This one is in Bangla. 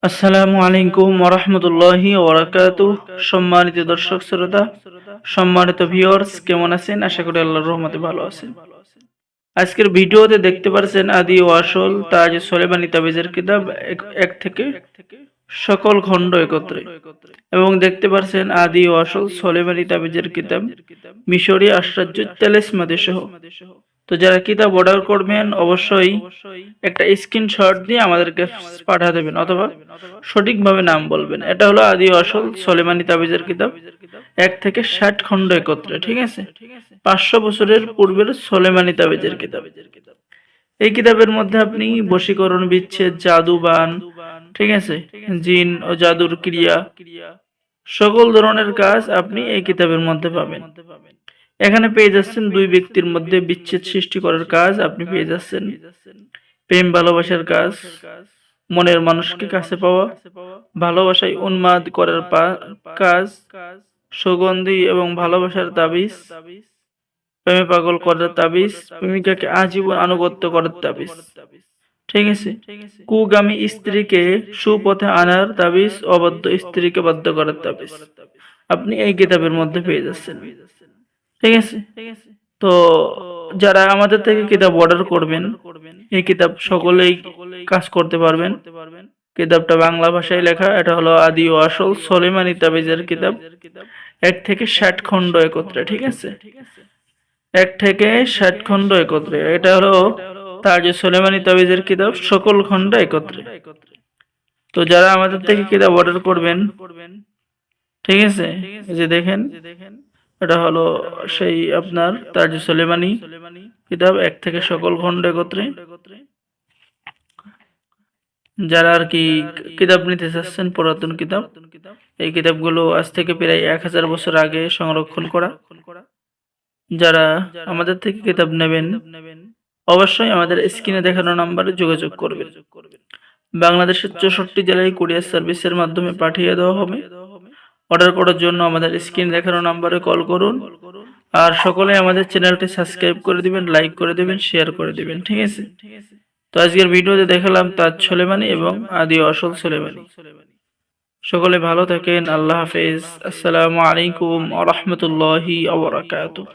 আসসালামু আলাইকুম ওয়া রাহমাতুল্লাহি ওয়া বারাকাতুহু। সম্মানিত দর্শক শ্রোতা, সম্মানিত ভিউয়ার্স, কেমন আছেন? আশা করি আল্লাহর রহমতে ভালো আছেন। আজকের ভিডিওতে দেখতে পারছেন আদি ও আসল তাজ সুলেমানি তাবিজের কিতাব এক থেকে সকল খণ্ড একত্রে, এবং দেখতে পারছেন আদি ও আসল সুলেমানি তাবিজের কিতাব মিশরী আশ্চর্য তেলেসমাদি সহ। তো যারা কিতাব অর্ডার করবেন অবশ্যই একটা স্ক্রিনশট দিয়ে আমাদেরকে পাঠিয়ে দেবেন, অথবা সঠিকভাবে নাম বলবেন। এটা হলো আদি ও আসল সুলেমানি তাবিজের কিতাব 1 থেকে 60 খণ্ড একত্রে, ঠিক আছে? 500 বছরের পূর্বের সুলেমানি তাবিজের কিতাব। এই কিতাবের মধ্যে আপনি বশীকরণ, বিচ্ছেদ, জাদু, বান, ঠিক আছে, জিন ও জাদুর ক্রিয়া, সকল ধরনের কাজ আপনি এই কিতাবের মধ্যে পাবেন। এখানে পেয়ে যাচ্ছেন দুই ব্যক্তির মধ্যে বিচ্ছেদ সৃষ্টি করার কাজ, আপনি পেয়ে যাচ্ছেন প্রেম ভালোবাসার কাজ, মনের মানুষকে কাছে পাওয়া, ভালোবাসায় উন্মাদ করার কাজ, সুগন্ধি এবং ভালোবাসার তাবিজ, প্রেমে পাগল করার তাবিজ, প্রেমিকাকে আজীবন আনুগত্য করার তাবিজ, ঠিক আছে, কুগামী স্ত্রীকে সুপথে আনার তাবিজ, অবাধ্য স্ত্রীকে বাধ্য করার তাবিজ আপনি এই কিতাবের মধ্যে পেয়ে যাচ্ছেন, ঠিক আছে? তো যারা আমাদের থেকে কিতাব অর্ডার করবেন, এই কিতাব সকলেই কাজ করতে পারবেন। কিতাবটা বাংলা ভাষায় লেখা। এটা হলো আদি ও আসল সুলেমানি তাবিজের কিতাব 1 থেকে 60 খণ্ড একত্রে, ঠিক আছে? 1 থেকে 60 খণ্ড একত্রে। এটা হলো তাজ সুলেমানি তাবিজের কিতাব সকল খণ্ড একত্রে। তো যারা আমাদের থেকে কিতাব অর্ডার করবেন, ঠিক আছে, এই যে দেখেন, এটা হলো সেই আপনার তাজ সুলেমানি কিতাব 1 থেকে সকল খণ্ড একত্রে। যারা আর কি কিতাব নিতে চাচ্ছেন, পুরাতন কিতাব, এই কিতাবগুলো আজ থেকে প্রায় 1000 বছর আগে সংরক্ষণ করা। যারা আমাদের থেকে কিতাব নেবেন অবশ্যই আমাদের স্ক্রিনে দেখানো নাম্বারে যোগাযোগ করবেন। বাংলাদেশের 64 জেলায় কুরিয়ার সার্ভিসের মাধ্যমে পাঠিয়ে দেওয়া হবে। অর্ডার করার জন্য আমাদের স্ক্রিনে দেখানো নাম্বারে কল করুন। আর সকলে আমাদের চ্যানেলটি সাবস্ক্রাইব করে দিবেন, লাইক করে দিবেন, শেয়ার করে দিবেন, ঠিক আছে? তো আজকের ভিডিওতে দেখালাম তাজ সুলেমানি এবং আদি ও আসল সুলেমানি। সকলে ভালো থাকেন। আল্লাহ হাফেজ। আসসালামু আলাইকুম ওয়া রাহমাতুল্লাহি ওয়া বারাকাতুহু।